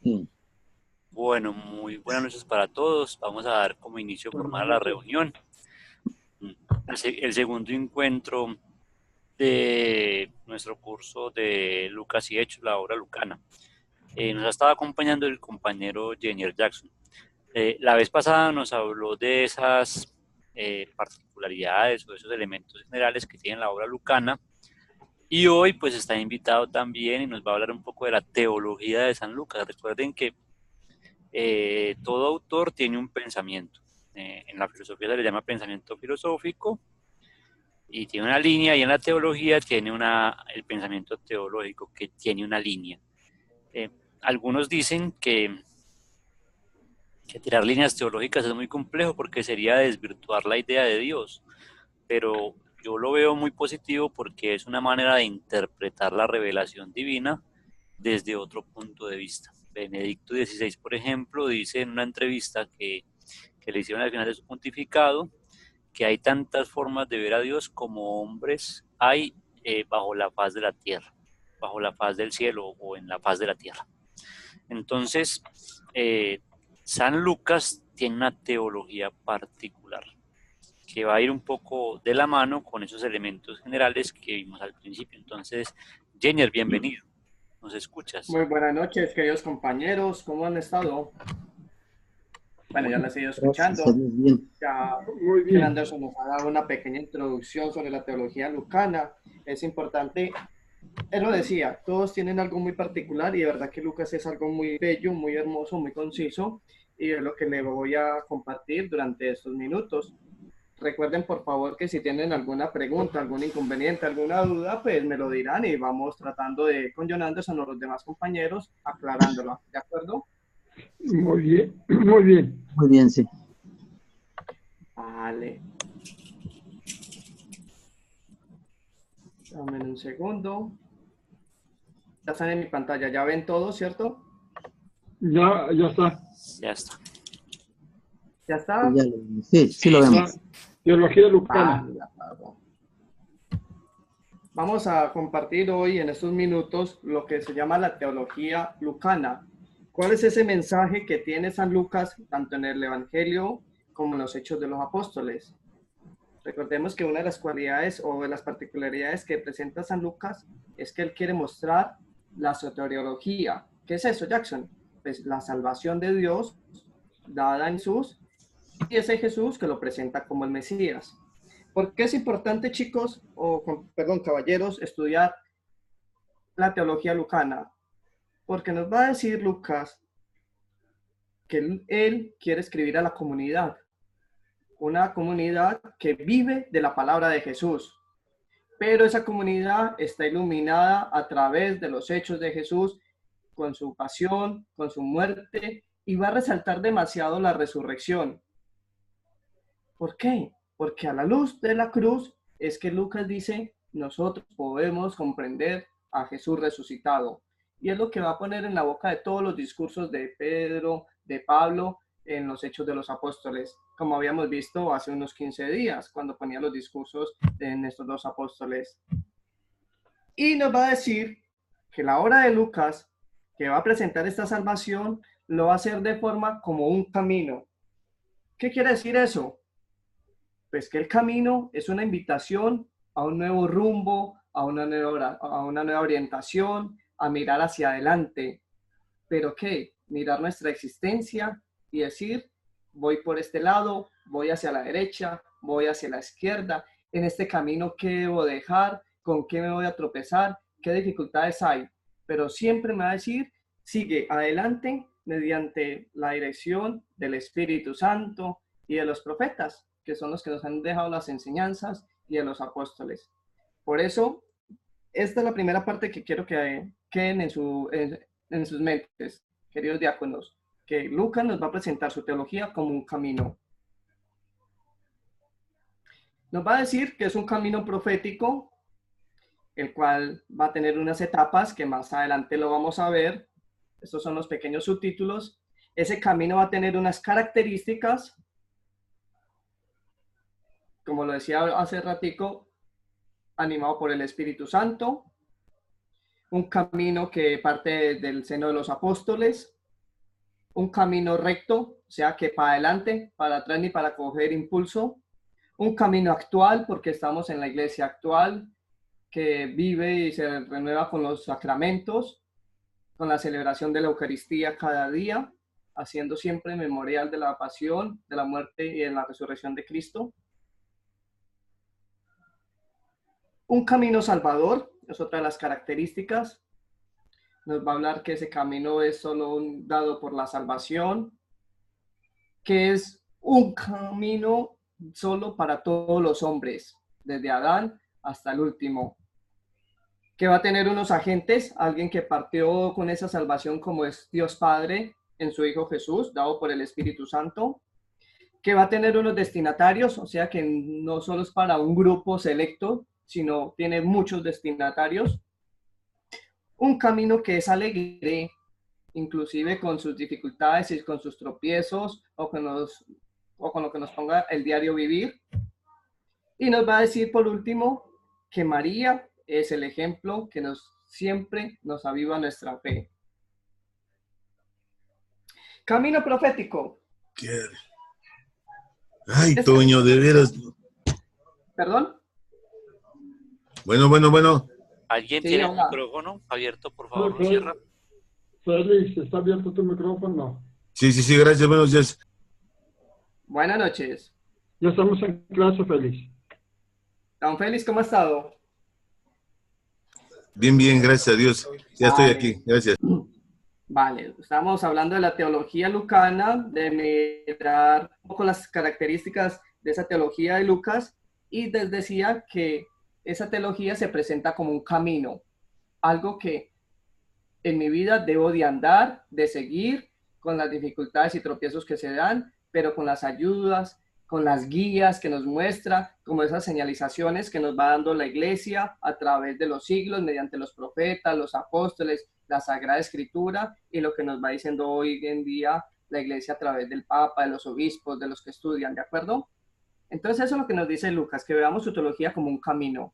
Sí. Bueno, muy buenas noches para todos. Vamos a dar como inicio Buenas formal a la noches. reunión. El segundo encuentro de nuestro curso de Lucas y Hechos, la obra lucana. Nos ha estado acompañando el compañero Jenier Jackson. La vez pasada nos habló de esas particularidades o esos elementos generales que tiene la obra lucana, y hoy pues está invitado también y nos va a hablar un poco de la teología de San Lucas. Recuerden que todo autor tiene un pensamiento. En la filosofía se le llama pensamiento filosófico y tiene una línea, y en la teología tiene el pensamiento teológico que tiene una línea. Eh, Algunos dicen que tirar líneas teológicas es muy complejo porque sería desvirtuar la idea de Dios, pero yo lo veo muy positivo porque es una manera de interpretar la revelación divina desde otro punto de vista. Benedicto XVI, por ejemplo, dice en una entrevista que le hicieron al final de su pontificado que hay tantas formas de ver a Dios como hombres hay bajo la faz de la tierra, bajo la faz del cielo o en la faz de la tierra. Entonces, eh, San Lucas tiene una teología particular que va a ir un poco de la mano con esos elementos generales que vimos al principio. Entonces, Jenner, bienvenido. ¿Nos escuchas? Muy buenas noches, queridos compañeros. ¿Cómo han estado? Bueno, ya les he ido Gracias a escuchando. Dios, bien. Ya Muy John bien. Anderson nos ha dado una pequeña introducción sobre la teología lucana. Es importante, él lo decía, todos tienen algo muy particular y de verdad que Lucas es algo muy bello, muy hermoso, muy conciso y es lo que le voy a compartir durante estos minutos. Recuerden por favor que si tienen alguna pregunta, algún inconveniente, alguna duda, pues me lo dirán y vamos tratando de, con John Anderson o los demás compañeros, aclarándola. ¿De acuerdo? Muy bien. Muy bien. Muy bien, sí. Vale. Dame un segundo. Ya están en mi pantalla, ya ven todo, ¿cierto? Ya está. Ya está. ¿Ya Sí, está? ya lo vemos. Sí, sí lo Sí, sí. La vemos. teología lucana. Vale, de acuerdo. Vamos a compartir hoy en estos minutos lo que se llama la teología lucana. ¿Cuál es ese mensaje que tiene San Lucas tanto en el Evangelio como en los Hechos de los Apóstoles? Recordemos que una de las cualidades o de las particularidades que presenta San Lucas es que él quiere mostrar la soteriología. ¿Qué es eso, Jackson? Pues la salvación de Dios dada en Jesús y ese Jesús que lo presenta como el Mesías. ¿Por qué es importante, chicos, perdón, caballeros, estudiar la teología lucana? Porque nos va a decir Lucas que él quiere escribir a la comunidad, una comunidad que vive de la palabra de Jesús, pero esa comunidad está iluminada a través de los hechos de Jesús, con su pasión, con su muerte, y va a resaltar demasiado la resurrección. ¿Por qué? Porque a la luz de la cruz es que Lucas dice, nosotros podemos comprender a Jesús resucitado. Y es lo que va a poner en la boca de todos los discursos de Pedro, de Pablo, en los Hechos de los Apóstoles, como habíamos visto hace unos 15 días, cuando ponía los discursos en estos dos apóstoles. Y nos va a decir que la obra de Lucas, que va a presentar esta salvación, lo va a hacer de forma como un camino. ¿Qué quiere decir eso? Pues que el camino es una invitación a un nuevo rumbo, a una nueva orientación, a mirar hacia adelante. ¿Pero qué? Mirar nuestra existencia y decir, voy por este lado, voy hacia la derecha, voy hacia la izquierda, en este camino, ¿qué debo dejar? ¿Con qué me voy a tropezar? ¿Qué dificultades hay? Pero siempre me va a decir, sigue adelante mediante la dirección del Espíritu Santo y de los profetas, que son los que nos han dejado las enseñanzas, y de los apóstoles. Por eso, esta es la primera parte que quiero que queden en sus mentes, queridos diáconos, que Lucas nos va a presentar su teología como un camino. Nos va a decir que es un camino profético, el cual va a tener unas etapas que más adelante lo vamos a ver. Estos son los pequeños subtítulos. Ese camino va a tener unas características, como lo decía hace ratico, animado por el Espíritu Santo, un camino que parte del seno de los apóstoles, un camino recto, o sea que para adelante, para atrás ni para coger impulso, un camino actual, porque estamos en la iglesia actual, que vive y se renueva con los sacramentos, con la celebración de la Eucaristía cada día, haciendo siempre memorial de la pasión, de la muerte y de la resurrección de Cristo. Un camino salvador es otra de las características. Nos va a hablar que ese camino es solo dado por la salvación, que es un camino solo para todos los hombres, desde Adán hasta el último, que va a tener unos agentes, alguien que partió con esa salvación como es Dios Padre en su Hijo Jesús, dado por el Espíritu Santo, que va a tener unos destinatarios, o sea que no solo es para un grupo selecto, sino tiene muchos destinatarios. Un camino que es alegre, inclusive con sus dificultades y con sus tropiezos o con lo que nos ponga el diario vivir. Y nos va a decir por último que María es el ejemplo que siempre nos aviva nuestra fe. Camino profético. Ay, Toño, de veras. ¿Perdón? Bueno. ¿Alguien Sí, tiene el hola. micrófono abierto, por favor, lo Ok. cierra? Félix, ¿está abierto tu micrófono? Sí, gracias, buenos días. Buenas noches. Ya estamos en clase, Félix. Don Félix, ¿cómo ha estado? Bien, gracias a Dios. Ya estoy aquí, gracias. Vale, estamos hablando de la teología lucana, de mirar un poco las características de esa teología de Lucas, y les decía que esa teología se presenta como un camino, algo que en mi vida debo de andar, de seguir, con las dificultades y tropiezos que se dan, pero con las ayudas, con las guías que nos muestra, como esas señalizaciones que nos va dando la iglesia a través de los siglos, mediante los profetas, los apóstoles, la Sagrada Escritura, y lo que nos va diciendo hoy en día la iglesia a través del Papa, de los obispos, de los que estudian, ¿de acuerdo? Entonces eso es lo que nos dice Lucas, que veamos su teología como un camino.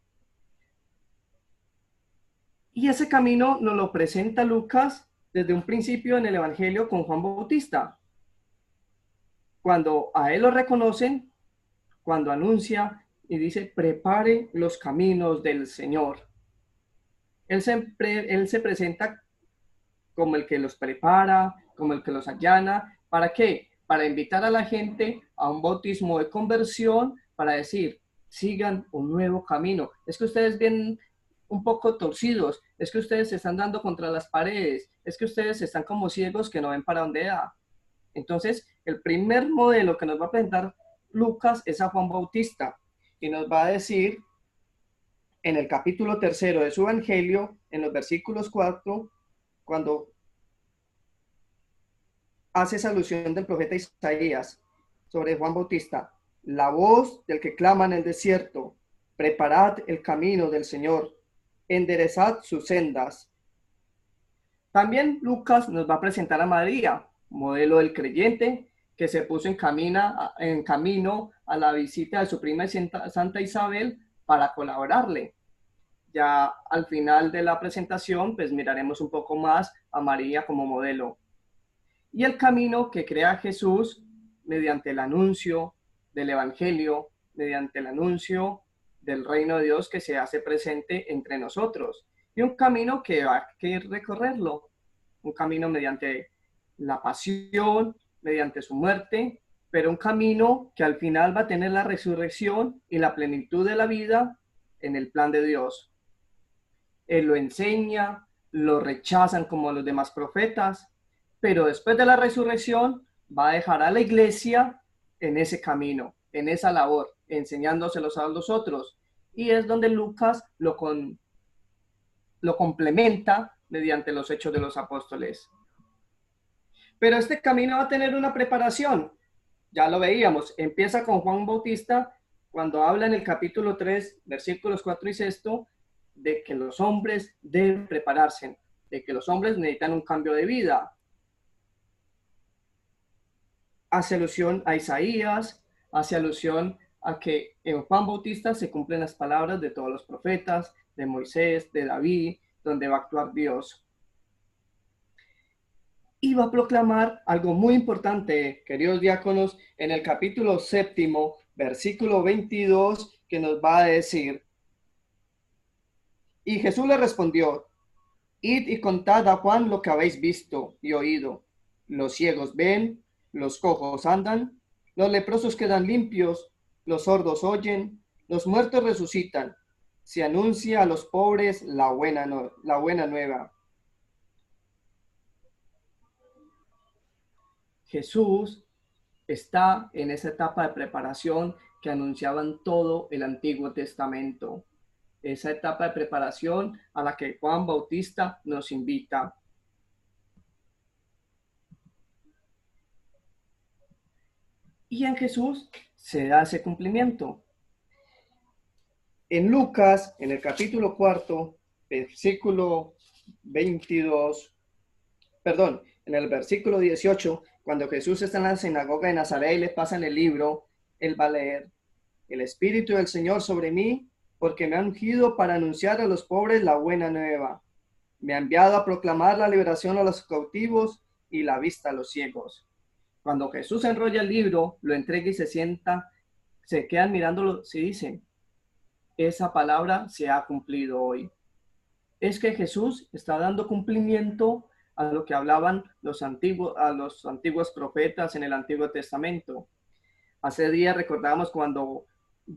Y ese camino nos lo presenta Lucas desde un principio en el Evangelio con Juan Bautista. Cuando a él lo reconocen, cuando anuncia y dice, prepare los caminos del Señor. Él se presenta como el que los prepara, como el que los allana. ¿Para qué? Para invitar a la gente a un bautismo de conversión, para decir, sigan un nuevo camino. Es que ustedes vienen un poco torcidos, es que ustedes se están dando contra las paredes, es que ustedes están como ciegos que no ven para dónde da. Entonces, el primer modelo que nos va a presentar Lucas es a Juan Bautista y nos va a decir en el capítulo 3 de su Evangelio, en los versículos 4, cuando hace esa alusión del profeta Isaías sobre Juan Bautista, la voz del que clama en el desierto, preparad el camino del Señor, enderezad sus sendas. También Lucas nos va a presentar a María, modelo del creyente, que se puso en camino a la visita de su prima Santa Isabel para colaborarle. Ya al final de la presentación, pues miraremos un poco más a María como modelo. Y el camino que crea Jesús mediante el anuncio del Evangelio, mediante el anuncio del reino de Dios que se hace presente entre nosotros. Y un camino que va a que recorrerlo, un camino mediante la pasión, mediante su muerte, pero un camino que al final va a tener la resurrección y la plenitud de la vida en el plan de Dios. Él lo enseña, lo rechazan como los demás profetas, pero después de la resurrección va a dejar a la iglesia en ese camino, en esa labor, enseñándoselos a los otros. Y es donde Lucas lo complementa mediante los hechos de los apóstoles. Pero este camino va a tener una preparación. Ya lo veíamos, empieza con Juan Bautista cuando habla en el capítulo 3, versículos 4 y 6, de que los hombres deben prepararse, de que los hombres necesitan un cambio de vida. Hace alusión a Isaías, hace alusión a que en Juan Bautista se cumplen las palabras de todos los profetas, de Moisés, de David, donde va a actuar Dios. iba a proclamar algo muy importante, queridos diáconos, en el capítulo 7, versículo 22, que nos va a decir: y Jesús le respondió: id y contad a Juan lo que habéis visto y oído. Los ciegos ven, los cojos andan, los leprosos quedan limpios, los sordos oyen, los muertos resucitan. Se anuncia a los pobres la buena nueva. Jesús está en esa etapa de preparación que anunciaban todo el Antiguo Testamento. Esa etapa de preparación a la que Juan Bautista nos invita. Y en Jesús se da ese cumplimiento. En Lucas, en el capítulo 4, versículo 22, perdón, en el versículo 18, cuando Jesús está en la sinagoga de Nazaret y le pasan el libro, él va a leer: el Espíritu del Señor sobre mí, porque me ha ungido para anunciar a los pobres la buena nueva. Me ha enviado a proclamar la liberación a los cautivos y la vista a los ciegos. Cuando Jesús enrolla el libro, lo entrega y se sienta, se quedan mirándolo, se dicen: esa palabra se ha cumplido hoy. Es que Jesús está dando cumplimiento a lo que hablaban los antiguos profetas en el Antiguo Testamento. Hace días recordábamos cuando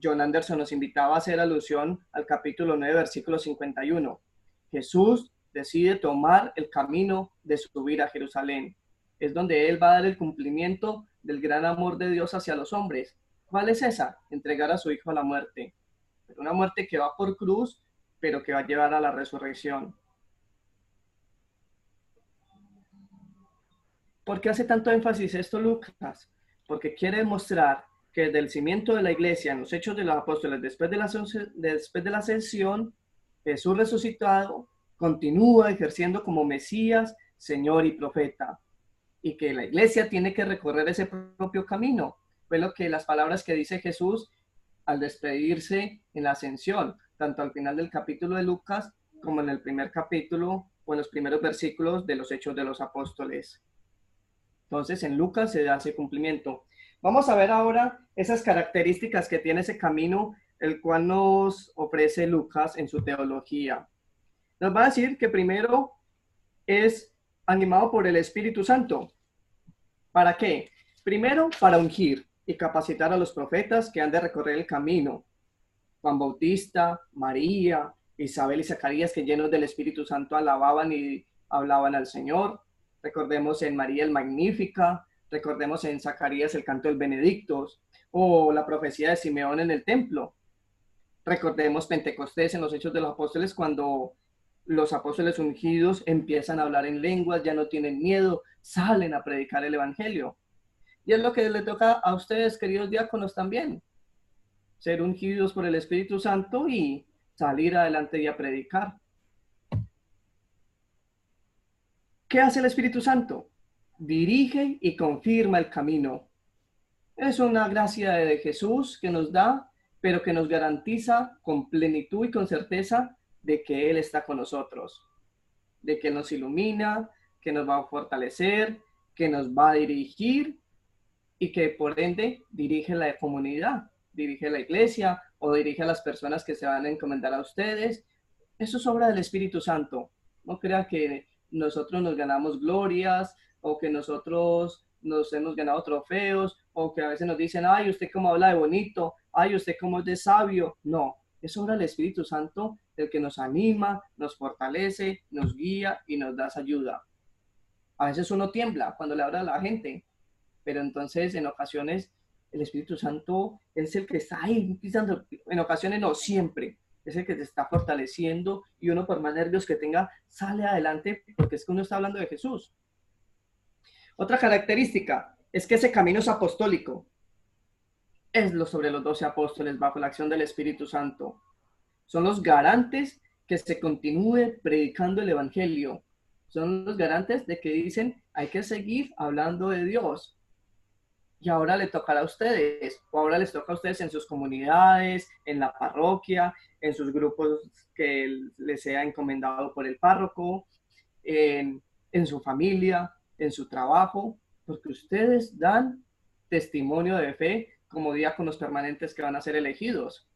John Anderson nos invitaba a hacer alusión al capítulo 9, versículo 51. Jesús decide tomar el camino de subir a Jerusalén. Es donde él va a dar el cumplimiento del gran amor de Dios hacia los hombres. ¿Cuál es esa? Entregar a su hijo a la muerte. Una muerte que va por cruz, pero que va a llevar a la resurrección. ¿Por qué hace tanto énfasis esto Lucas? Porque quiere demostrar que desde el cimiento de la iglesia, en los Hechos de los Apóstoles, después de la ascensión, Jesús resucitado continúa ejerciendo como Mesías, Señor y profeta. Y que la iglesia tiene que recorrer ese propio camino. Fue lo que las palabras que dice Jesús al despedirse en la ascensión, tanto al final del capítulo de Lucas como en el primer capítulo o en los primeros versículos de los Hechos de los Apóstoles. Entonces en Lucas se da ese cumplimiento. Vamos a ver ahora esas características que tiene ese camino, el cual nos ofrece Lucas en su teología. Nos va a decir que primero es animado por el Espíritu Santo. ¿Para qué? Primero, para ungir y capacitar a los profetas que han de recorrer el camino. Juan Bautista, María, Isabel y Zacarías, que llenos del Espíritu Santo alababan y hablaban al Señor. Recordemos en María el Magnífica, recordemos en Zacarías el canto del Benedictus, o la profecía de Simeón en el templo. Recordemos Pentecostés en los Hechos de los Apóstoles, cuando los apóstoles ungidos empiezan a hablar en lenguas, ya no tienen miedo, salen a predicar el Evangelio. Y es lo que le toca a ustedes, queridos diáconos, también. Ser ungidos por el Espíritu Santo y salir adelante y a predicar. ¿Qué hace el Espíritu Santo? Dirige y confirma el camino. Es una gracia de Jesús que nos da, pero que nos garantiza con plenitud y con certeza de que Él está con nosotros, de que nos ilumina, que nos va a fortalecer, que nos va a dirigir y que por ende dirige la comunidad, dirige la iglesia o dirige a las personas que se van a encomendar a ustedes. Eso es obra del Espíritu Santo. No crea que nosotros nos ganamos glorias o que nosotros nos hemos ganado trofeos o que a veces nos dicen: ay, usted cómo habla de bonito, ay, usted cómo es de sabio. No, es obra del Espíritu Santo el que nos anima, nos fortalece, nos guía y nos da esa ayuda. A veces uno tiembla cuando le habla a la gente, pero entonces en ocasiones el Espíritu Santo es el que está ahí pisando. En ocasiones no, siempre es el que te está fortaleciendo y uno, por más nervios que tenga, sale adelante porque es que uno está hablando de Jesús. Otra característica es que ese camino es apostólico. Es lo sobre los 12 apóstoles bajo la acción del Espíritu Santo. Son los garantes que se continúe predicando el Evangelio. Son los garantes de que dicen: hay que seguir hablando de Dios. Y ahora le tocará a ustedes, o ahora les toca a ustedes en sus comunidades, en la parroquia, en sus grupos que les sea encomendado por el párroco, en su familia, en su trabajo, porque ustedes dan testimonio de fe como diáconos permanentes que van a ser elegidos.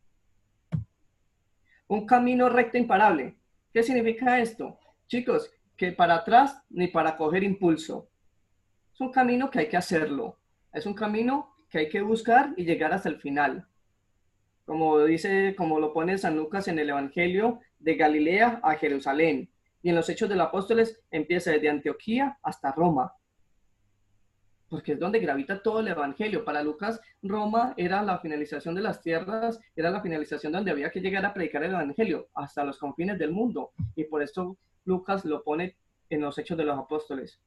Un camino recto imparable. ¿Qué significa esto? Chicos, que para atrás ni para coger impulso. Es un camino que hay que hacerlo. Es un camino que hay que buscar y llegar hasta el final. Como dice, como lo pone San Lucas en el Evangelio, de Galilea a Jerusalén. Y en los Hechos de los Apóstoles empieza desde Antioquía hasta Roma. Porque es donde gravita todo el Evangelio. Para Lucas, Roma era la finalización de las tierras, era la finalización donde había que llegar a predicar el Evangelio, hasta los confines del mundo. Y por eso Lucas lo pone en los Hechos de los Apóstoles.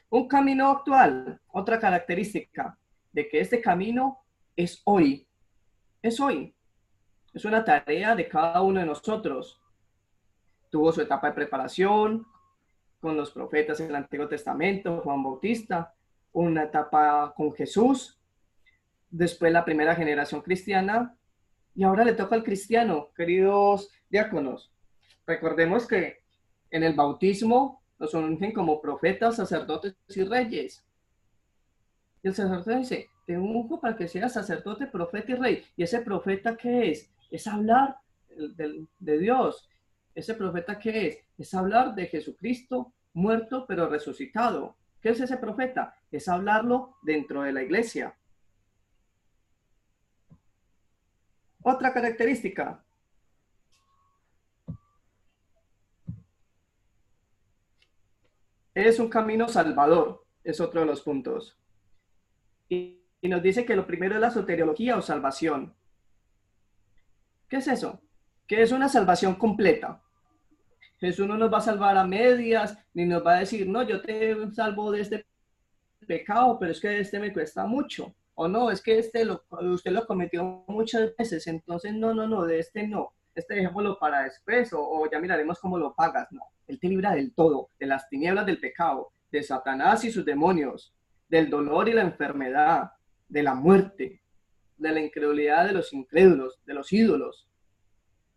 Un camino actual, otra característica de que este camino es hoy. Es hoy. Es una tarea de cada uno de nosotros. Tuvo su etapa de preparación con los profetas en el Antiguo Testamento, Juan Bautista, una etapa con Jesús, después la primera generación cristiana, y ahora le toca al cristiano, queridos diáconos. Recordemos que en el bautismo nos ungen como profetas, sacerdotes y reyes. Y el sacerdote dice, te unjo para que seas sacerdote, profeta y rey. ¿Y ese profeta qué es? Es hablar de Dios. ¿Ese profeta qué es? Es hablar de Jesucristo muerto pero resucitado. ¿Qué es ese profeta? Es hablarlo dentro de la iglesia. Otra característica. Es un camino salvador. Es otro de los puntos. Y nos dice que lo primero es la soteriología o salvación. ¿Qué es eso? Que es una salvación completa. Jesús no nos va a salvar a medias, ni nos va a decir, no, yo te salvo de este pecado, pero es que este me cuesta mucho. O no, es que usted lo cometió muchas veces, entonces no, de este no. Este dejémoslo para después, o ya miraremos cómo lo pagas. No, Él te libra del todo, de las tinieblas del pecado, de Satanás y sus demonios, del dolor y la enfermedad, de la muerte, de la incredulidad de los incrédulos, de los ídolos.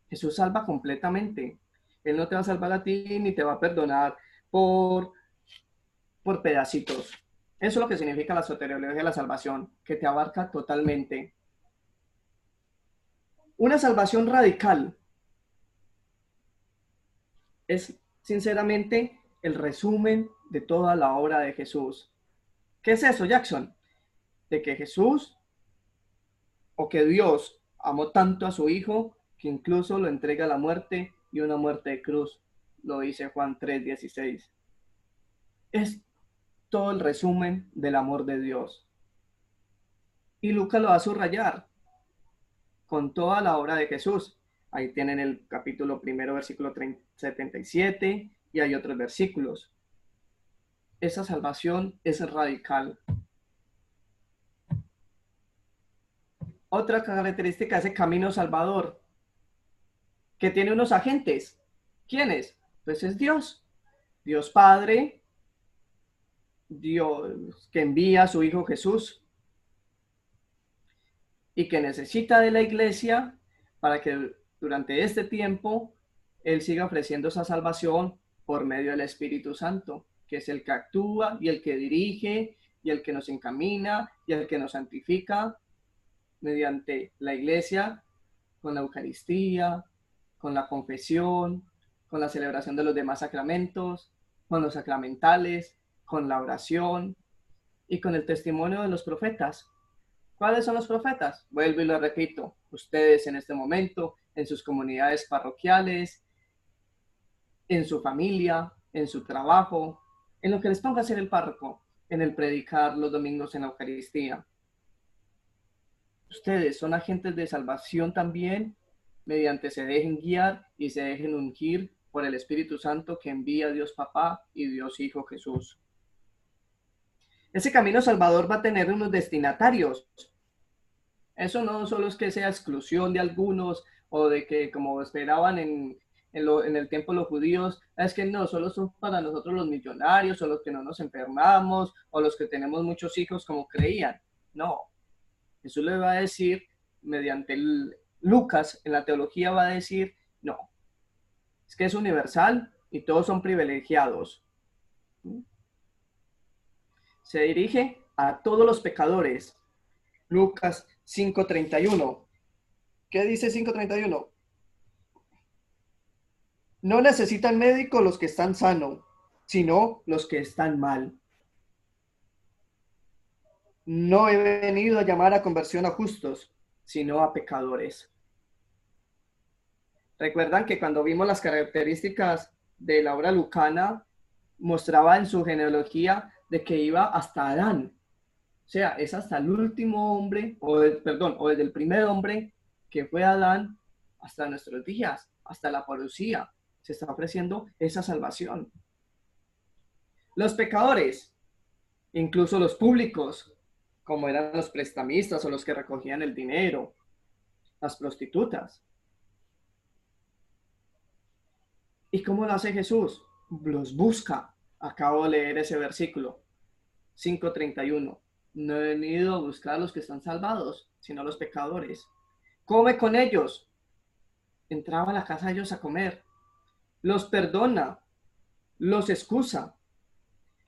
Jesús salva completamente. Él no te va a salvar a ti ni te va a perdonar por pedacitos. Eso es lo que significa la soteriología de la salvación, que te abarca totalmente. Una salvación radical es, sinceramente, el resumen de toda la obra de Jesús. ¿Qué es eso, Jackson? De que Jesús, o que Dios amó tanto a su Hijo, que incluso lo entrega a la muerte y una muerte de cruz. Lo dice Juan 3:16. Es todo el resumen del amor de Dios. Y Lucas lo va a subrayar con toda la obra de Jesús. Ahí tienen el capítulo 1, versículo 77, y hay otros versículos. Esa salvación es radical. Otra característica es el camino salvador, que tiene unos agentes. ¿Quiénes? Pues es Dios. Dios Padre, Dios que envía a su Hijo Jesús y que necesita de la iglesia para que durante este tiempo Él siga ofreciendo esa salvación por medio del Espíritu Santo, que es el que actúa y el que dirige y el que nos encamina y el que nos santifica mediante la iglesia, con la Eucaristía, con la confesión, con la celebración de los demás sacramentos, con los sacramentales, con la oración y con el testimonio de los profetas. ¿Cuáles son los profetas? Vuelvo y lo repito, ustedes en este momento, en sus comunidades parroquiales, en su familia, en su trabajo, en lo que les ponga a hacer el párroco, en el predicar los domingos en la Eucaristía. Ustedes son agentes de salvación también, mediante se dejen guiar y se dejen ungir por el Espíritu Santo que envía Dios Papá y Dios Hijo Jesús. Ese camino salvador va a tener unos destinatarios. Eso no solo es que sea exclusión de algunos o de que, como esperaban en el tiempo los judíos, es que no, solo son para nosotros los millonarios o los que no nos enfermamos o los que tenemos muchos hijos como creían. No, Jesús le va a decir, mediante Lucas en la teología va a decir, no, es que es universal y todos son privilegiados. se dirige a todos los pecadores. Lucas 5:31. ¿Qué dice 5:31? No necesitan médico los que están sanos, sino los que están mal. No he venido a llamar a conversión a justos, sino a pecadores. Recuerdan que cuando vimos las características de la obra lucana, mostraba en su genealogía de que iba hasta Adán. O sea, es hasta el último hombre, o desde el primer hombre que fue Adán hasta nuestros días, hasta la parucía. Se está ofreciendo esa salvación. Los pecadores, incluso los públicos, como eran los prestamistas o los que recogían el dinero, las prostitutas. ¿Y cómo lo hace Jesús? Los busca. Acabo de leer ese versículo, 5:31. No he venido a buscar a los que están salvados, sino a los pecadores. Come con ellos. Entraba a la casa de ellos a comer. Los perdona, los excusa,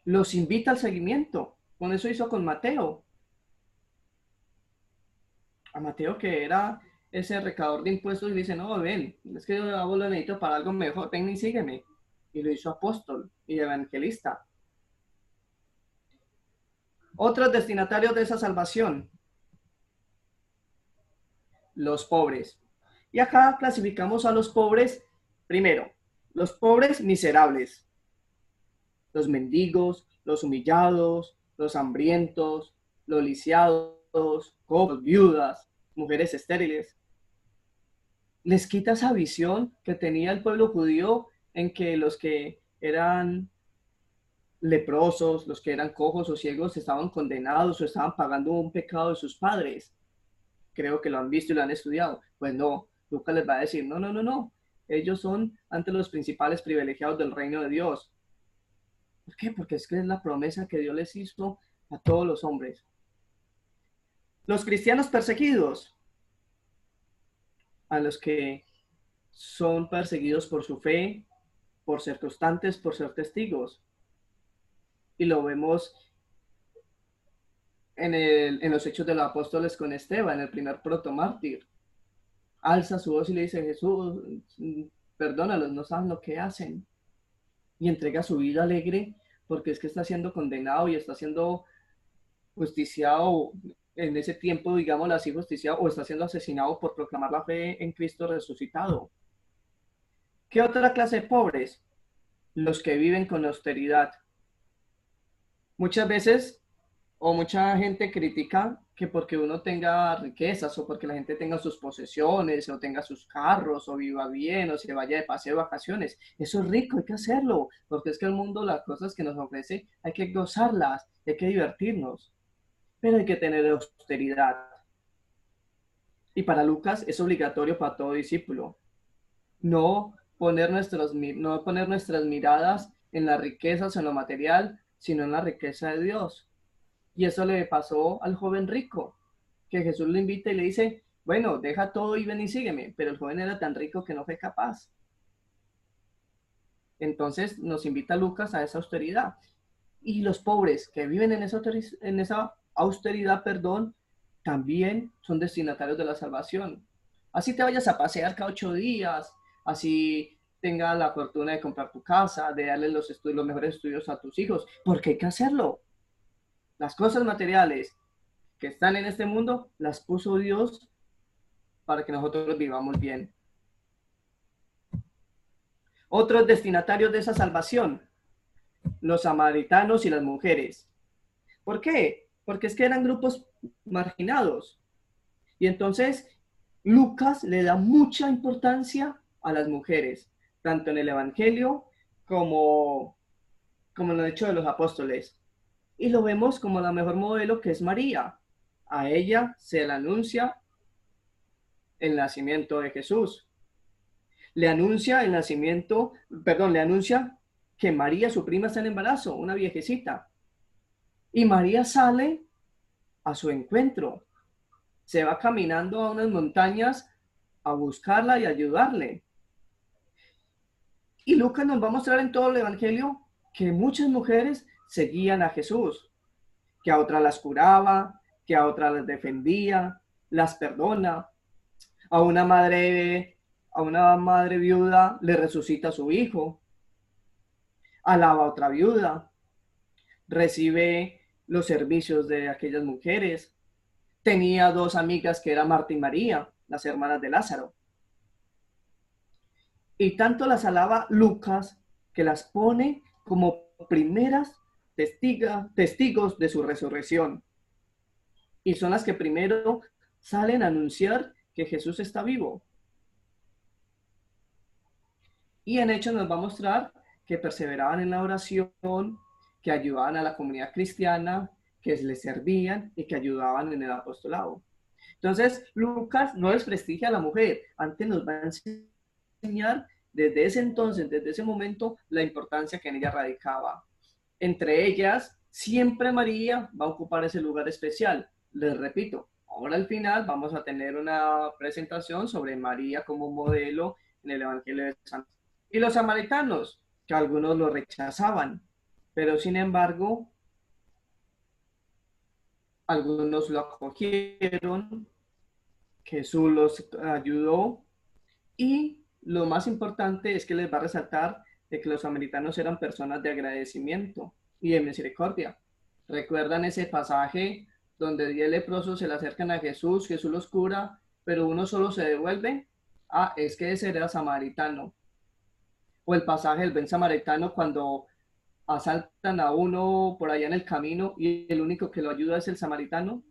los invita al seguimiento. Con eso hizo con Mateo. A Mateo, que era ese recaudador de impuestos, y le dice, no, ven, es que yo lo necesito para algo mejor, ven y sígueme. Y lo hizo apóstol y evangelista. Otros destinatarios de esa salvación, los pobres. Y acá clasificamos a los pobres, primero, los pobres miserables, los mendigos, los humillados, los hambrientos, los lisiados, cojos, viudas, mujeres estériles. Les quita esa visión que tenía el pueblo judío en que los que eran leprosos, los que eran cojos o ciegos estaban condenados o estaban pagando un pecado de sus padres. Creo que lo han visto y lo han estudiado. Pues no, Lucas les va a decir, no. Ellos son ante los principales privilegiados del reino de Dios. ¿Por qué? Porque es que es la promesa que Dios les hizo a todos los hombres. Los cristianos perseguidos, a los que son perseguidos por su fe, por ser constantes, por ser testigos. Y lo vemos en los Hechos de los Apóstoles con Esteban, el primer protomártir. Alza su voz y le dice, Jesús, perdónalos, no saben lo que hacen. Y entrega su vida alegre porque es que está siendo condenado y está siendo justiciado en ese tiempo, digámoslo así, justiciado, o está siendo asesinado por proclamar la fe en Cristo resucitado. ¿Qué otra clase de pobres? Los que viven con austeridad. Muchas veces, o mucha gente critica que porque uno tenga riquezas, o porque la gente tenga sus posesiones, o tenga sus carros, o viva bien, o se vaya de paseo de vacaciones. Eso es rico, hay que hacerlo, porque es que el mundo, las cosas que nos ofrece, hay que gozarlas, hay que divertirnos. Pero hay que tener austeridad. Y para Lucas es obligatorio para todo discípulo. No poner nuestras miradas en las riquezas, en lo material, sino en la riqueza de Dios. Y eso le pasó al joven rico, que Jesús lo invita y le dice, bueno, deja todo y ven y sígueme. Pero el joven era tan rico que no fue capaz. Entonces nos invita Lucas a esa austeridad. Y los pobres que viven en esa austeridad, también son destinatarios de la salvación. Así te vayas a pasear cada 8 días, así tengas la fortuna de comprar tu casa, de darle los mejores estudios a tus hijos, porque hay que hacerlo. Las cosas materiales que están en este mundo, las puso Dios para que nosotros vivamos bien. Otros destinatarios de esa salvación, los samaritanos y las mujeres. ¿Por qué? Porque es que eran grupos marginados. Y entonces Lucas le da mucha importancia a las mujeres, tanto en el Evangelio como en el Hecho de los Apóstoles. Y lo vemos como la mejor modelo, que es María. A ella se le anuncia el nacimiento de Jesús. Le anuncia que María, su prima, está en embarazo, una viejecita. Y María sale a su encuentro. Se va caminando a unas montañas a buscarla y ayudarle. Y Lucas nos va a mostrar en todo el Evangelio que muchas mujeres seguían a Jesús. que a otras las curaba, que a otras las defendía, las perdona. A una madre viuda le resucita a su hijo, alaba a otra viuda, recibe los servicios de aquellas mujeres. Tenía dos amigas que eran Marta y María, las hermanas de Lázaro. Y tanto las alaba Lucas que las pone como primeras testigos de su resurrección. Y son las que primero salen a anunciar que Jesús está vivo. Y en Hechos nos va a mostrar que perseveraban en la oración, que ayudaban a la comunidad cristiana, que les servían y que ayudaban en el apostolado. Entonces, Lucas no desprestigia a la mujer, antes nos va a enseñar desde ese entonces, desde ese momento, la importancia que en ella radicaba. Entre ellas, siempre María va a ocupar ese lugar especial. Les repito, ahora al final vamos a tener una presentación sobre María como modelo en el Evangelio de San. Y los samaritanos, que algunos lo rechazaban, pero sin embargo, algunos lo acogieron, Jesús los ayudó y lo más importante es que les va a resaltar de que los samaritanos eran personas de agradecimiento y de misericordia. ¿Recuerdan ese pasaje donde 10 leprosos se le acercan a Jesús, Jesús los cura, pero uno solo se devuelve? Ah, es que ese era samaritano. O el pasaje del buen samaritano cuando asaltan a uno por allá en el camino y el único que lo ayuda es el samaritano.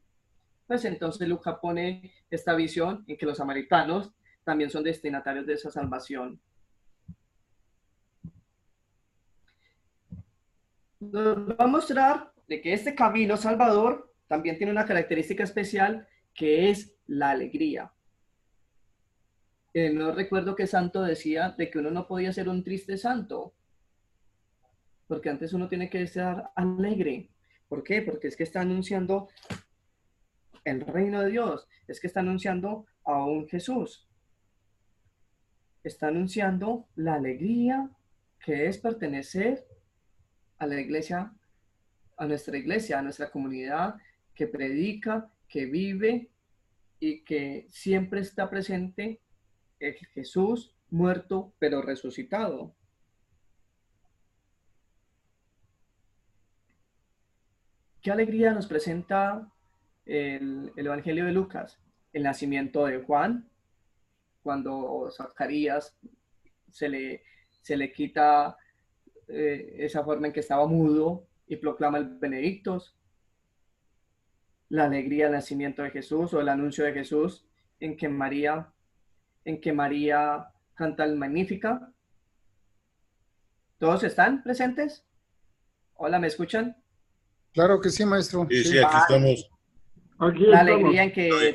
Pues entonces Lucas pone esta visión en que los samaritanos también son destinatarios de esa salvación. Nos va a mostrar de que este camino salvador también tiene una característica especial que es la alegría. No recuerdo qué santo decía de que uno no podía ser un triste santo, porque antes uno tiene que estar alegre. ¿Por qué? Porque es que está anunciando el reino de Dios, es que está anunciando a un Jesús. Está anunciando la alegría que es pertenecer a la iglesia, a nuestra comunidad que predica, que vive y que siempre está presente el Jesús muerto pero resucitado. ¿Qué alegría nos presenta el Evangelio de Lucas? El nacimiento de Juan, cuando Zacarías se le quita esa forma en que estaba mudo y proclama el Benedictus. La alegría del nacimiento de Jesús o el anuncio de Jesús en que María canta el Magnífica. ¿Todos están presentes? Hola, ¿me escuchan? Claro que sí, maestro. Sí, sí, aquí estamos. Aquí La estamos. alegría en que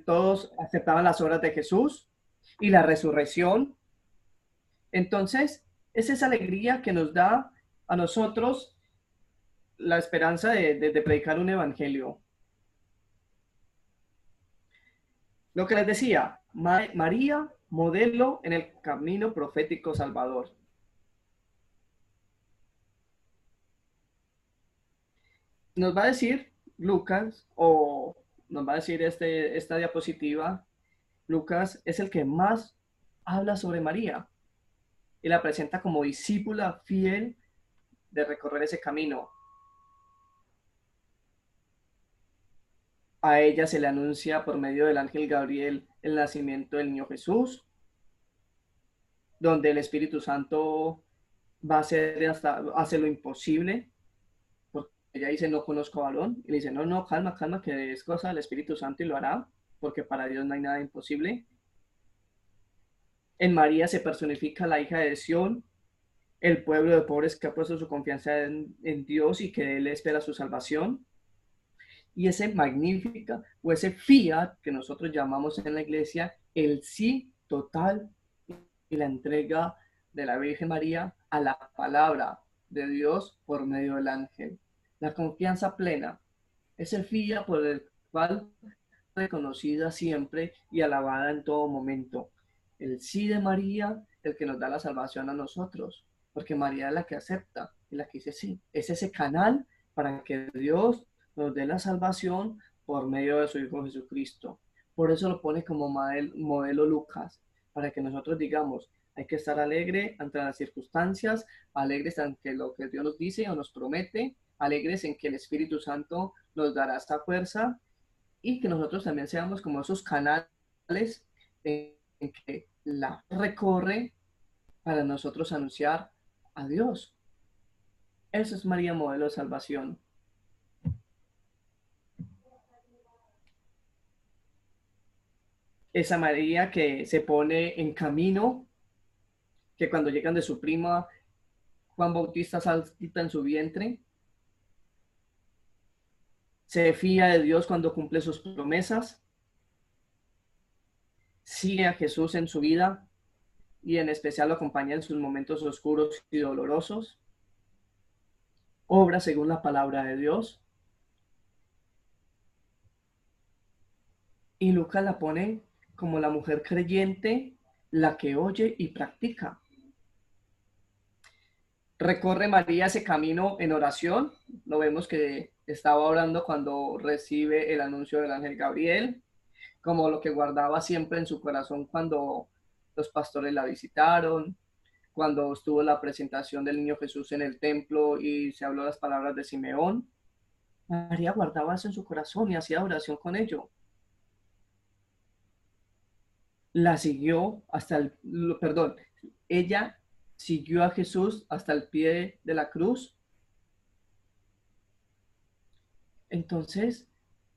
todos aceptaban las obras de Jesús y la resurrección. Entonces, es esa alegría que nos da a nosotros la esperanza de predicar un evangelio. Lo que les decía, María, modelo en el camino profético salvador. Nos va a decir Lucas, o nos va a decir esta diapositiva, Lucas es el que más habla sobre María y la presenta como discípula fiel de recorrer ese camino. A ella se le anuncia por medio del ángel Gabriel el nacimiento del niño Jesús, donde el Espíritu Santo va a hace lo imposible, porque ella dice, no conozco varón, y le dice, no, calma, que es cosa del Espíritu Santo y lo hará, porque para Dios no hay nada imposible. En María se personifica la hija de Sión, el pueblo de pobres que ha puesto su confianza en Dios y que de él espera su salvación. Y ese magnífica o ese fiat que nosotros llamamos en la iglesia el sí total y la entrega de la Virgen María a la palabra de Dios por medio del ángel. La confianza plena es el fiat por el cual es reconocida siempre y alabada en todo momento. El sí de María, el que nos da la salvación a nosotros, porque María es la que acepta y la que dice sí. Es ese canal para que Dios nos dé la salvación por medio de su Hijo Jesucristo. Por eso lo pone como modelo Lucas, para que nosotros digamos, hay que estar alegre ante las circunstancias, alegres ante lo que Dios nos dice o nos promete, alegres en que el Espíritu Santo nos dará esta fuerza y que nosotros también seamos como esos canales en que la recorre para nosotros anunciar a Dios. Eso es María, modelo de salvación. Esa María que se pone en camino, que cuando llegan de su prima, Juan Bautista salta en su vientre, se fía de Dios cuando cumple sus promesas, sigue a Jesús en su vida y en especial lo acompaña en sus momentos oscuros y dolorosos, obra según la palabra de Dios. Y Lucas la pone como la mujer creyente, la que oye y practica. Recorre María ese camino en oración. Lo vemos que estaba orando cuando recibe el anuncio del ángel Gabriel, como lo que guardaba siempre en su corazón cuando los pastores la visitaron, cuando estuvo la presentación del niño Jesús en el templo y se habló las palabras de Simeón. María guardaba eso en su corazón y hacía oración con ello. La siguió hasta ella siguió a Jesús hasta el pie de la cruz. Entonces,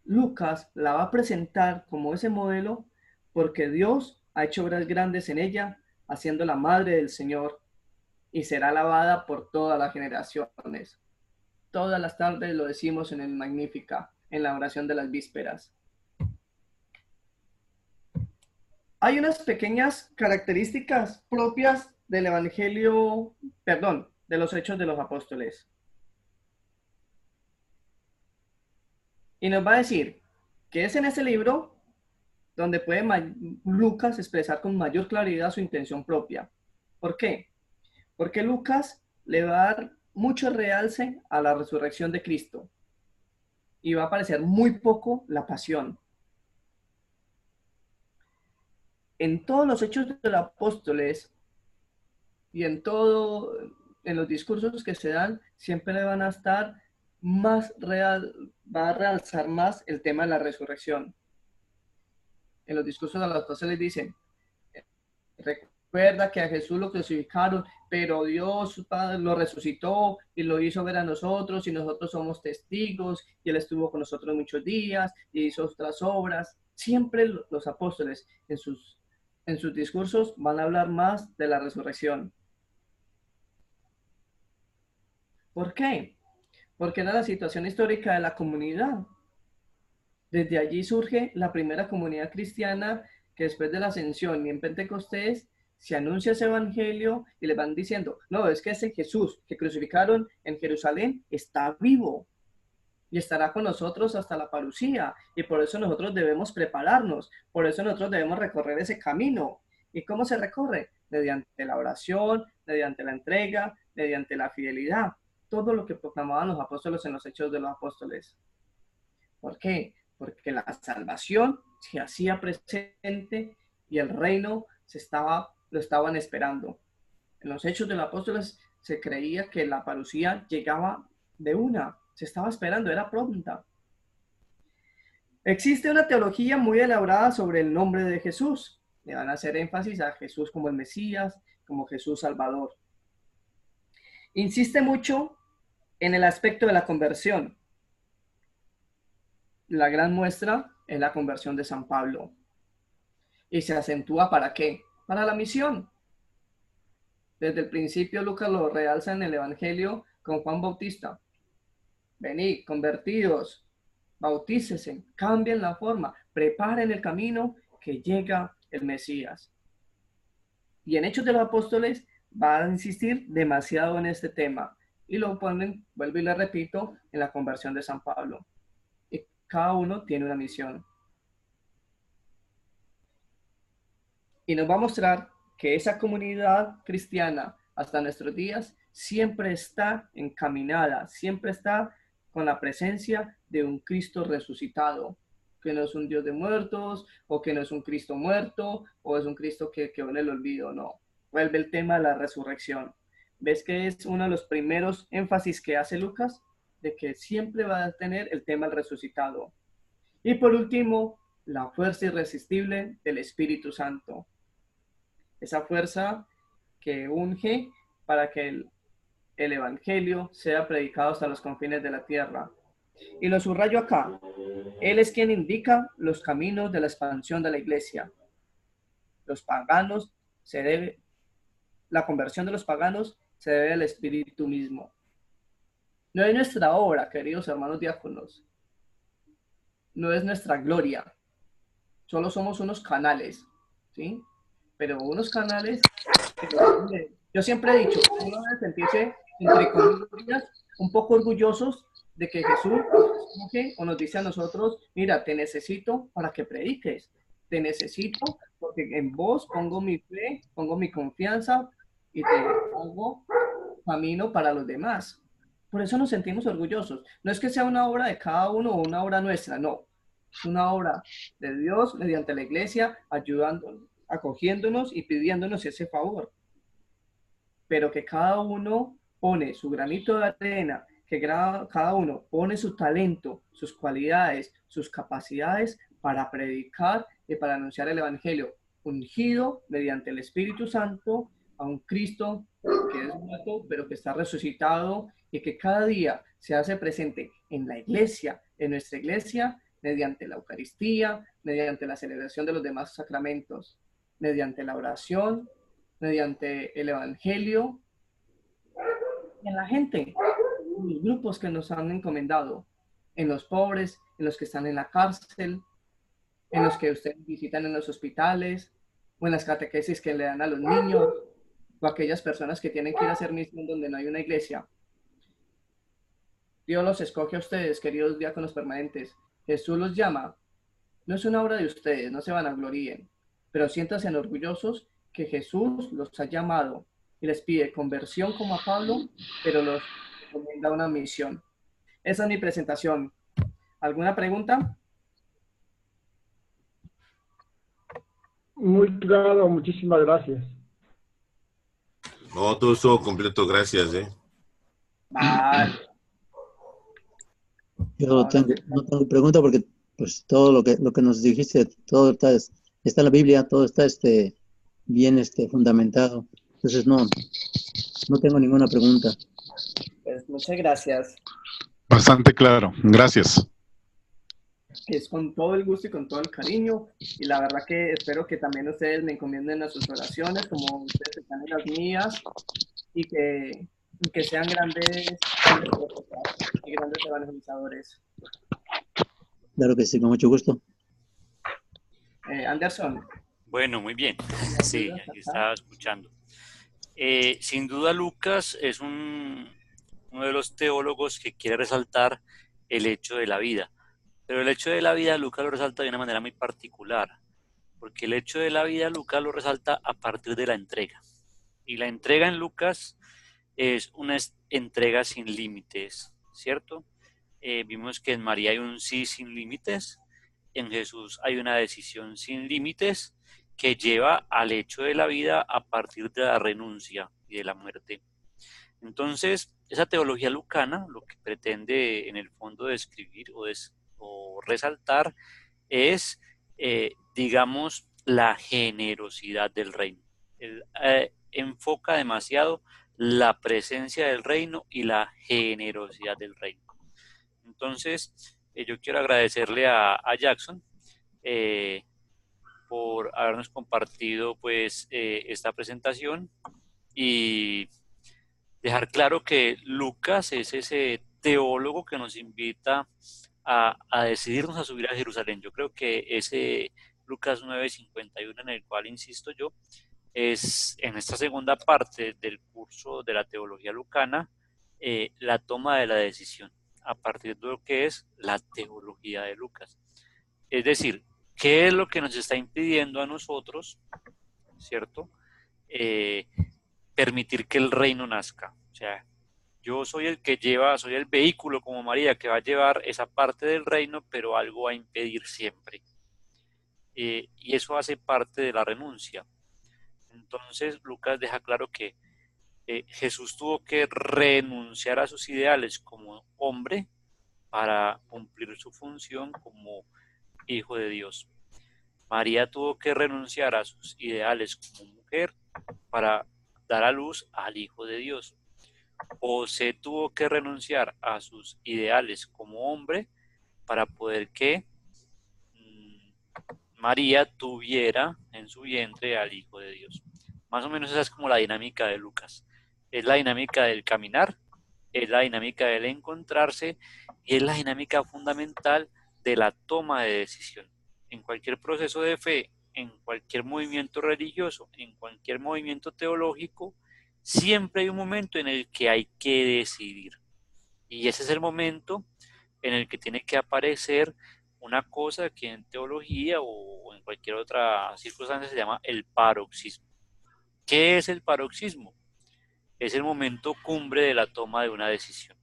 Lucas la va a presentar como ese modelo porque Dios ha hecho obras grandes en ella, haciéndola madre del Señor y será alabada por todas las generaciones. Todas las tardes lo decimos en el Magnífica, en la oración de las vísperas. Hay unas pequeñas características propias del Evangelio, de los Hechos de los Apóstoles. Y nos va a decir que es en ese libro donde puede Lucas expresar con mayor claridad su intención propia. ¿Por qué? Porque Lucas le va a dar mucho realce a la resurrección de Cristo y va a aparecer muy poco la pasión. En todos los Hechos de los Apóstoles y en los discursos que se dan, siempre van a estar va a realzar más el tema de la resurrección. En los discursos de los apóstoles dicen, recuerda que a Jesús lo crucificaron, pero Dios Padre lo resucitó y lo hizo ver a nosotros y nosotros somos testigos y Él estuvo con nosotros muchos días y hizo otras obras. Siempre los apóstoles en sus discursos van a hablar más de la resurrección. ¿Por qué? Porque era la situación histórica de la comunidad. Desde allí surge la primera comunidad cristiana que después de la ascensión y en Pentecostés se anuncia ese evangelio y le van diciendo, no, es que ese Jesús que crucificaron en Jerusalén está vivo y estará con nosotros hasta la parucía y por eso nosotros debemos prepararnos, por eso nosotros debemos recorrer ese camino. ¿Y cómo se recorre? Mediante la oración, mediante la entrega, mediante la fidelidad. Todo lo que proclamaban los apóstoles en los Hechos de los Apóstoles. ¿Por qué? Porque la salvación se hacía presente y el reino lo estaban esperando. En los Hechos de los Apóstoles se creía que la parucía llegaba de una, se estaba esperando, era pronta. Existe una teología muy elaborada sobre el nombre de Jesús. Le van a hacer énfasis a Jesús como el Mesías, como Jesús Salvador. Insiste mucho en el aspecto de la conversión. La gran muestra es la conversión de San Pablo. Y se acentúa ¿para qué? Para la misión. Desde el principio Lucas lo realza en el Evangelio con Juan Bautista. Venid, convertidos, bautícesen, cambien la forma, preparen el camino que llega el Mesías. Y en Hechos de los Apóstoles va a insistir demasiado en este tema. Y lo ponen, vuelvo y le repito, en la conversión de San Pablo. Y cada uno tiene una misión. Y nos va a mostrar que esa comunidad cristiana hasta nuestros días siempre está encaminada, siempre está con la presencia de un Cristo resucitado, que no es un Dios de muertos, o que no es un Cristo muerto, o es un Cristo que quedó en el olvido, no. Vuelve el tema de la resurrección. ¿Ves que es uno de los primeros énfasis que hace Lucas? De que siempre va a tener el tema del resucitado. Y por último, la fuerza irresistible del Espíritu Santo. Esa fuerza que unge para que el Evangelio sea predicado hasta los confines de la tierra. Y lo subrayo acá. Él es quien indica los caminos de la expansión de la iglesia. Los paganos la conversión de los paganos se debe al Espíritu mismo. No es nuestra obra, queridos hermanos diáconos. No es nuestra gloria. Solo somos unos canales, ¿sí? Pero unos canales que yo siempre he dicho, uno debe sentirse, entre comillas, un poco orgullosos de que Jesús nos escoge o nos dice a nosotros, mira, te necesito para que prediques, te necesito porque en vos pongo mi fe, pongo mi confianza y te hago camino para los demás. Por eso nos sentimos orgullosos. No es que sea una obra de cada uno o una obra nuestra, no. Es una obra de Dios mediante la iglesia, ayudándonos, acogiéndonos y pidiéndonos ese favor. Pero que cada uno pone su granito de arena, que cada uno pone su talento, sus cualidades, sus capacidades para predicar y para anunciar el Evangelio, ungido mediante el Espíritu Santo a un Cristo que es muerto, pero que está resucitado y que cada día se hace presente en la iglesia, en nuestra iglesia, mediante la Eucaristía, mediante la celebración de los demás sacramentos, mediante la oración, mediante el Evangelio, en la gente, en los grupos que nos han encomendado, en los pobres, en los que están en la cárcel, en los que ustedes visitan en los hospitales, o en las catequesis que le dan a los niños, o aquellas personas que tienen que ir a hacer misión donde no hay una iglesia. Dios los escoge a ustedes, queridos diáconos permanentes. Jesús los llama. No es una obra de ustedes, no se vanagloríen, pero siéntanse orgullosos que Jesús los ha llamado y les pide conversión como a Pablo, pero los recomienda una misión. Esa es mi presentación. ¿Alguna pregunta? Muy claro, muchísimas gracias. No, todo estuvo completo, gracias, Vale. Yo no tengo pregunta porque pues todo lo que nos dijiste, todo está en la Biblia, todo está bien fundamentado. Entonces no tengo ninguna pregunta. Pues muchas gracias. Bastante claro, gracias. Es con todo el gusto y con todo el cariño. Y la verdad que espero que también ustedes me encomienden a sus oraciones, como ustedes están en las mías, y que sean grandes y grandes evangelizadores. Claro que sí, con mucho gusto. Anderson. Bueno, muy bien. Sí, aquí estaba escuchando. Sin duda Lucas es uno de los teólogos que quiere resaltar el hecho de la vida. Pero el hecho de la vida Lucas lo resalta de una manera muy particular, porque el hecho de la vida Lucas lo resalta a partir de la entrega. Y la entrega en Lucas es una entrega sin límites, ¿cierto? Vimos que en María hay un sí sin límites, en Jesús hay una decisión sin límites que lleva al hecho de la vida a partir de la renuncia y de la muerte. Entonces, esa teología lucana lo que pretende en el fondo describir o resaltar es, digamos, la generosidad del reino. Él enfoca demasiado la presencia del reino y la generosidad del reino. Entonces, yo quiero agradecerle a Jackson por habernos compartido pues esta presentación y dejar claro que Lucas es ese teólogo que nos invita a decidirnos a subir a Jerusalén. Yo creo que ese Lucas 9:51 en el cual insisto yo, es en esta segunda parte del curso de la teología lucana, la toma de la decisión a partir de lo que es la teología de Lucas. Es decir, ¿qué es lo que nos está impidiendo a nosotros, ¿cierto? Permitir que el reino nazca. O sea, Yo soy el que lleva, soy el vehículo como María que va a llevar esa parte del reino, pero algo va a impedir siempre. Y eso hace parte de la renuncia. Entonces Lucas deja claro que Jesús tuvo que renunciar a sus ideales como hombre para cumplir su función como hijo de Dios. María tuvo que renunciar a sus ideales como mujer para dar a luz al Hijo de Dios. José tuvo que renunciar a sus ideales como hombre para poder que María tuviera en su vientre al Hijo de Dios. Más o menos esa es como la dinámica de Lucas. Es la dinámica del caminar, es la dinámica del encontrarse y es la dinámica fundamental de la toma de decisión. En cualquier proceso de fe, en cualquier movimiento religioso, en cualquier movimiento teológico, siempre hay un momento en el que hay que decidir. Y ese es el momento en el que tiene que aparecer una cosa que en teología o en cualquier otra circunstancia se llama el paroxismo. ¿Qué es el paroxismo? Es el momento cumbre de la toma de una decisión.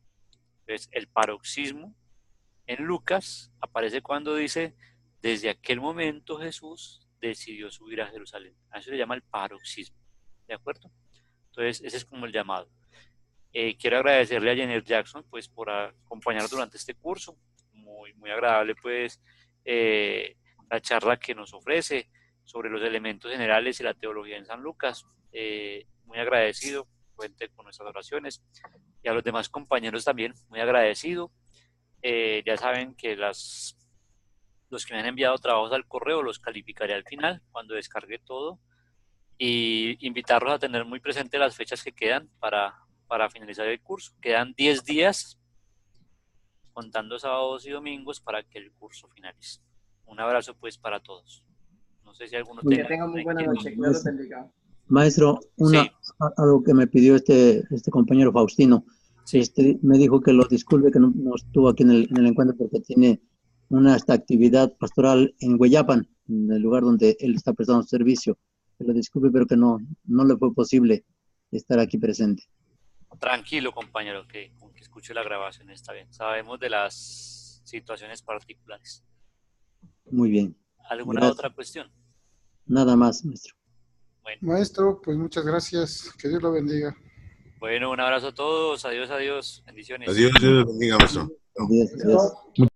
Entonces, el paroxismo en Lucas aparece cuando dice, desde aquel momento Jesús decidió subir a Jerusalén. A eso se llama el paroxismo. ¿De acuerdo? Entonces, ese es como el llamado. Quiero agradecerle a Jenner Jackson pues, por acompañarnos durante este curso. Muy agradable pues la charla que nos ofrece sobre los elementos generales y la teología en San Lucas. Muy agradecido, cuente con nuestras oraciones. Y a los demás compañeros también, muy agradecido. Ya saben que los que me han enviado trabajos al correo los calificaré al final cuando descargue todo. Y invitarlos a tener muy presente las fechas que quedan para finalizar el curso. Quedan 10 días, contando sábados y domingos, para que el curso finalice. Un abrazo pues para todos. No sé si alguno Que tengan muy buena noche, que Dios los bendiga. Maestro, Sí. algo que me pidió este compañero Faustino. Sí. Me dijo que lo disculpe que no estuvo aquí en el encuentro porque tiene una actividad pastoral en Hueyapan, en el lugar donde él está prestando servicio. Que lo disculpe, pero que no le fue posible estar aquí presente. Tranquilo, compañero, que escuche la grabación está bien. Sabemos de las situaciones particulares. Muy bien. ¿Alguna Gracias. otra cuestión? Nada más, maestro. Bueno. Maestro, pues muchas gracias. Que Dios lo bendiga. Bueno, un abrazo a todos. Adiós, adiós. Bendiciones. Adiós, Dios bendiga, maestro. Adiós.